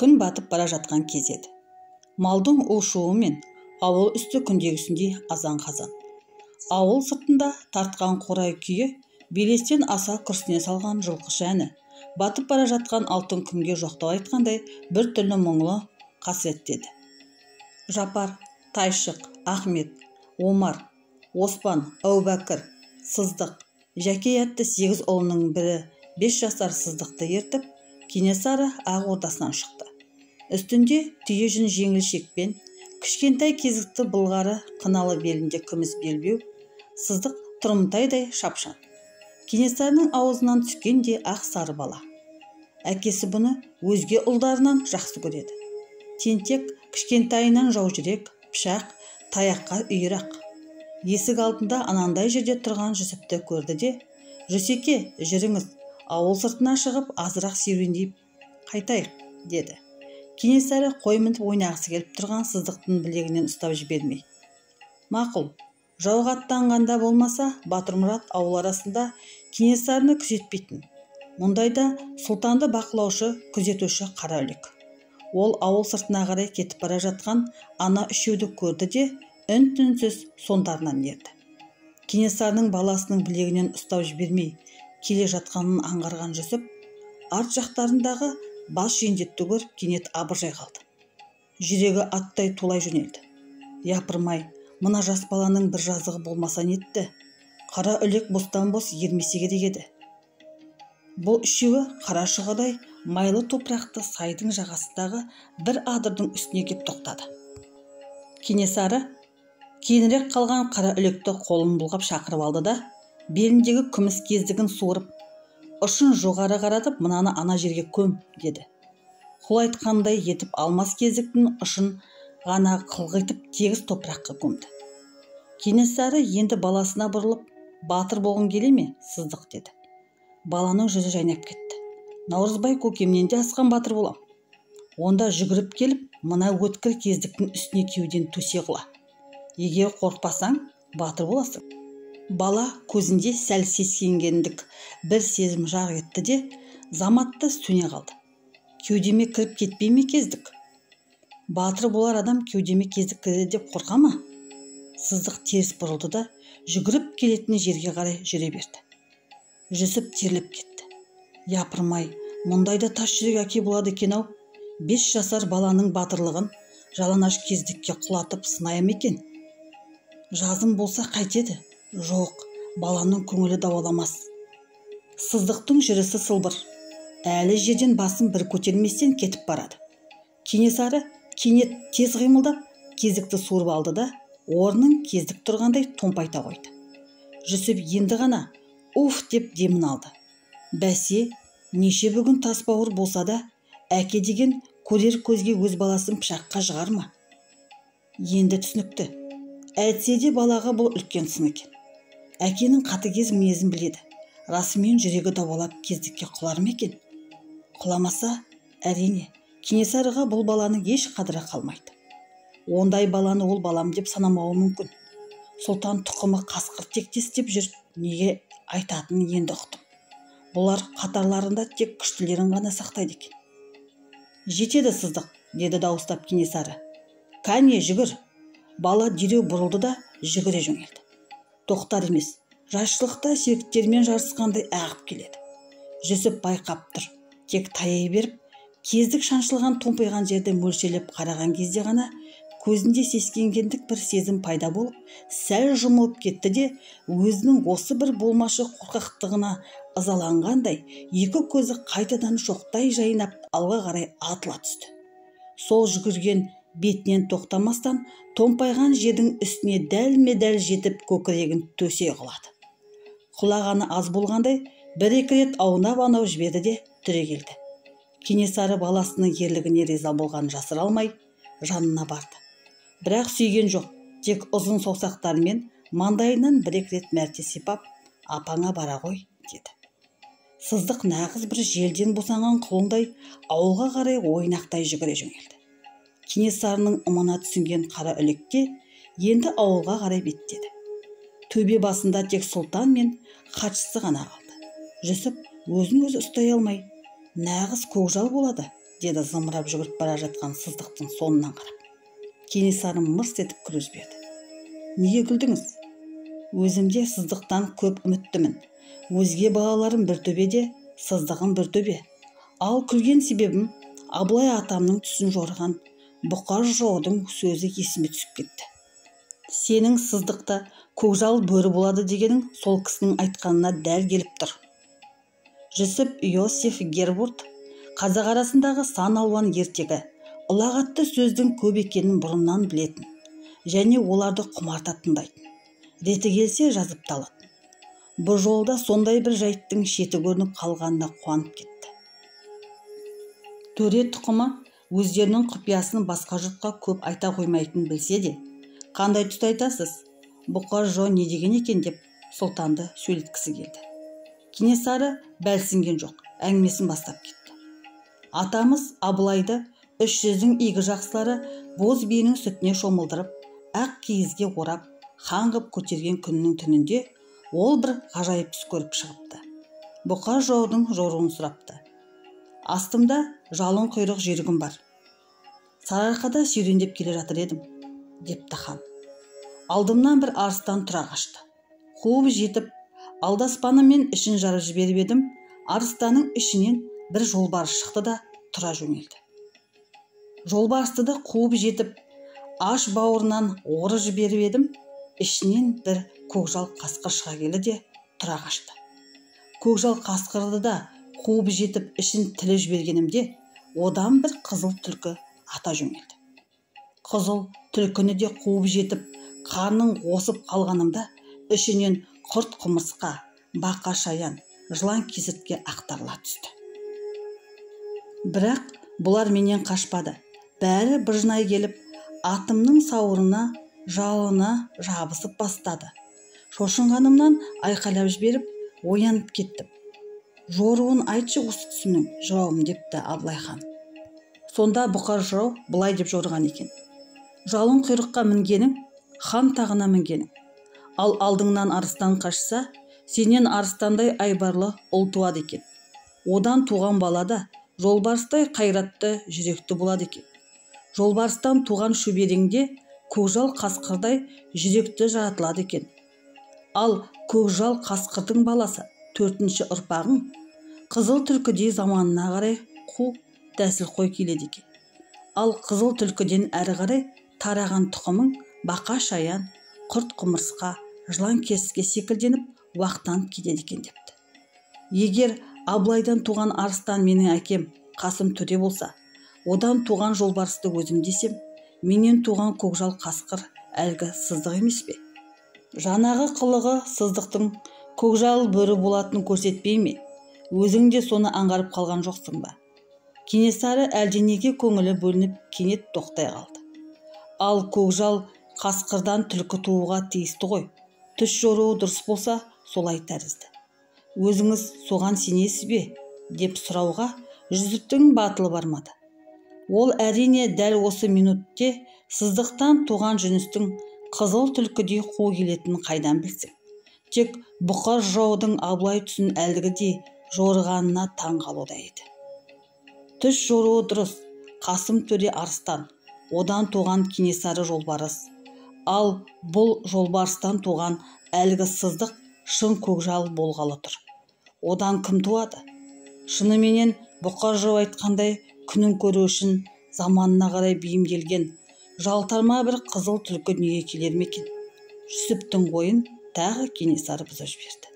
Күн батып бара жатқан кез еді. Малдың у-шуы мен ауыл үсті күндегісіндей азан-қазан. Ауыл сыртында тартқан қурай күйі, белестен аса күрсіне салған жылқышы әні, батып бара жатқан алтын күнге жоқтау айтқандай бір түрлі мұңлы қасіреттеді. Жапар, Тайшық, Ахмет, Омар, Оспан, Әубәкір, Сыздық, Жәкей атты 8 ұлының бірі 5 жасар Сыздықты ертіп, Кенесары Ақ Ордасынан шықты. Үстінде түйе жүн жеңіл шекпен, кішкентай кезікті былғары қыналы белінде күміс белбеу, Сыздық тұрымтайдай шапшаң. Кенесарының аузынан түскенде ақ сары бала. Әкесі бұны өзге ұлдарынан жақсы көреді. Тентек, кішкентайынан жаужүрек, пышақ, таяққа үйір-ақ. Есік алдында анандай жерде тұрған Жүсіпті көрді де: «Жүсеке, жүріңіз, ауыл сыртына шығып азырақ серуендеп қайтайық», деді. Кенесары қой мініп ойнағысы келіп тұрған Сыздықтың білегінен ұстап жібермей: «Мақұл, жауға аттанғанда болмаса, Батырмұрат ауыл арасында Кенесарыны күзетпейтін. Мұндайда сұлтанды бақылаушы, күзетуші Қараүлек. Ол ауыл сыртына қарай кетіп бара жатқан ана үшеуді көрді де үн-түнсіз соңдарынан ерді. Кенесарының баласының білегінен ұстап жібермей келе жатқанын аңғарған Жүсіп, арт жақтарындағы бас жендетті көріп кенет абыржай қалды. Жүрегі аттай тулай жөнелді. Япырмай, мына жас баланың бір жазығы болмаса нетті? Қараүлек бостан-бос ермесе керек еді. Бұл үшеуі қарашығадай майлы топырақты сайдың жағасындағы бір адырдың үстіне кеп тоқтады. Кенесары кейінірек қалған Қараүлекті қолын бұлғап шақырып алды да, беліндегі күміс кездігін суырып, ұшын жоғары қаратып, «Мынаны ана жерге көм», деді. Құл айтқандай етіп алмас кездіктің ұшын ғана қылғитып тегіс топыраққа көмді. Кенесары енді баласына бұрылып: «Батыр болғың келе ме, Сыздық?» деді. Баланың жүзі жайнап кетті. «Наурызбай көкемнен де асқан батыр болам. Онда жүгіріп келіп, мына өткір кездіктің үстіне кеуден төсе қыла. Егер қорқпасаң, батыр боласың». Бала көзінде сәл сескенгендік бір сезім жақ етті де, заматта сөне қалды. «Кеудеме кіріп кетпей ме кездік? Батыр болар адам кеудеме кездік кіреді деп қорқа ма?» Сыздық теріс бұрылды да жүгіріп келетін жерге қарай жүре берді. Жүсіп терлеп кетті. Япырмай, мұндайда тас жүрек әке болады екен-ау. 5 жасар баланың батырлығын жалаңаш кездікке құлатып сынaya ма екен? Жазым болса қайтеді? Жоқ, баланың көңілі дауаламас. Сыздықтың жүрісі сылбыр. Әлі жерден басын бір көтерместен кетіп барады. Кенесары кенет тез қимылдап кездікті суырып алды да, орнын кездік тұрғандай томпайта қойды. Жүсіп енді ғана «Уф» деп демін алды. Бәсе, неше бүгін тасбауыр болса да, әке деген көрер көзге өз баласын пышаққа жығар ма? Енді түсінікті. Әйтсе де балаға бұл үлкен сын екен. Әкенің қатыгез мінезін біледі. Расымен жүрегі дауалап кездікке құлар ма екен? Құламаса, әрине, Кенесарыға бұл баланың еш қадірі қалмайды. Ондай баланы ол балам деп санамауы мүмкін. Сұлтан тұқымы қасқыр тектес деп жүр, неге айтатынын енді ұқтым. Бұлар қатарларында тек күштілерін ғана сақтайды екен. «Жетеді, Сыздық», деді дауыстап Кенесары. «Кәне, жүгір». Бала дереу бұрылды да жүгіре жөнелді. Тоқтар емес, жайшылықта серіктермен жарысқандай ағып келеді. Жүсіп байқап тұр. Тек таяй беріп, кездік шаншылған томпайған жерді мөлшелеп қараған кезде ғана көзінде сескенгендік бір сезім пайда болып, сәл жұмылып кетті де, өзінің осы бір болмашы қорқақтығына ызаланғандай, екі көзі қайтадан шоқтай жайнап алға қарай атыла түсті. Сол жүгірген бетінен тоқтамастан томпайған жердің үстіне дәлме-дәл жетіп көкірегін төсе құлады. Құлағаны аз болғандай, бір-екі рет аунап-аунап жіберді де түрегелді. Кенесары баласының ерлігіне риза болғанын жасыра алмай, жанына барды. Бірақ сүйген жоқ, тек ұзын саусақтарымен маңдайынан бір-екі рет мәрте сипап, «Апаңа бара ғой», деді. Сыздық нағыз бір желден босанған құлындай ауылға қарай ойнақтай жүгіре жөнелді. Кенесарының ымына түсінген Қараүлекке енді ауылға қарай беттеді. Төбе басында тек сұлтан мен хатшысы ғана қалды. Жүсіп өзін өзі ұстай алмай: «Нағыз көкжал болады», деді зымырап жүгіріп бара жатқан сыздықтың соңынан қарап. Кенесары мырс етіп күліп жіберді. Неге күлдіңіз? Өзімде сыздықтан көп үміттімін. Өзге балаларым бір төбеде, сыздығым бір төбе. Ал күлген себебім Абылай атамның түсін жорған бұқар жыраудың сөзі есіме түсіп кетті. Сенің сыздықта көкжал бөрі болады дегенің сол кісінің айтқанына дәл келіп тұр. Жүсіп Иосиф Гербурт қазақ арасындағы сан алуан ертегі, ұлағатты сөздің көп екенін бұрыннан білетін және оларды құмарта тыңдайтын. Реті келсе жазып талатын. Бұл жолда сондай бір жайттың шеті көрініп қалғанына қуанып кетті. Төре тұқымы өздерінің құпиясын басқа жұртқа көп айта қоймайтын білсе де, қандай тұста айтасыз? Бұқар жырау не деген екен деп сұлтанды сөйлеткісі келді. Кенесары бәлсінген жоқ, әңгімесін бастап кетті. Атамыз Абылайды 300-дің игі жақсылары боз биенің сүтіне шомылдырып, ақ киізге орап, хан қып көтерген күннің түнінде ол бір ғажайып түс көріп шығыпты. Бұқар жыраудың жоруын сұрапты. Астымда жалын құйрық жүйрігім бар. Сарыарқада серуендеп келе жатыр едім, депті хан. Алдымнан бір арыстан тұра қашты. Қуып жетіп, алдаспанымен ішін жарып жіберіп едім, арыстанның ішінен бір жолбарыс шықты да тұра жөнелді. Жолбарысты да қуып жетіп, аш бауырынан оры жіберіп едім, ішінен бір көкжал қасқыр шыға келді де тұра қашты. Көкжал қасқырды да қуып жетіп ішін тіліп жібергенімде, одан бір қызыл түлкі ата жөнелді. Қызыл түлкіні де қуып жетіп, қарның осып қалғанымда, ішінен құрт құмырсқа, бақа шаян, жылан кесіртке ақтарыла түсті. Бірақ бұлар менен қашпады. Бәрі быжнай келіп, атымның сауырына, жалына жабысып бастады. Шошынғанымнан айқайлап жіберіп, оянып кеттім. Жоруын айтшы осы түсінің, жырауым, депті Абылай хан. Сонда Бұқар жырау былай деп жорыған екен. Жалын құйрыққа мінгенің, хан тағына мінгенің. Ал алдыңнан арыстан қашса, сенен арыстандай айбарлы ұл туады екен. Одан туған балада жолбарыстай қайратты жүректі болады екен. Жолбарыстан туған шөбереңде көкжал қасқырдай жүректі жаратылады екен. Ал көкжал қасқырдың баласы 4-ші ұрпағың қызыл түлкідей заманына қарай қу тәсіл қой келеді екен. Ал қызыл түлкіден әрі қарай тараған тұқымың бақа шаян, құрт құмырсқа, жылан кесіртке секілденіп уақтанып кетеді екен депті. Егер Абылайдан туған арыстан менің әкем Қасым Төре болса, одан туған жолбарысты өзім десем, менен туған көкжал қасқыр әлгі сыздық емес пе? Жанағы қылығы сыздықтың көкжал бөрі болатынын көрсетпей ме? Өзің де соны аңғарып қалған жоқсың ба? Кенесары әлденеге көңілі бөлініп кенет тоқтай қалды. Ал көкжал қасқырдан түлкі тууға тиісті ғой. Түс жоруы дұрыс болса, солай тәрізді. Өзіңіз соған сенесіз бе? Деп сұрауға Жүсіптің батылы бармады. Ол әрине дәл осы минутте сыздықтан туған жүністің қызыл түлкідей қу келетінін қайдан білсін. Тек Бұқар жыраудың Абылай түсін әлгідей жорығанына таң қалуда еді. Түс жоруы дұрыс, Қасым Төре арыстан, одан туған Кенесары жолбарыс. Ал бұл жолбарыстан туған әлгі сыздық шын көкжал болғалы тұр. Одан кім туады? Шыныменен Бұқар жырау айтқандай күнін көру үшін заманына қарай бейімделген жалтарма бір қызыл түлкі дүниеге келер ме екен? Жүсіптің ойын тағы Кенесары бұзып жіберді.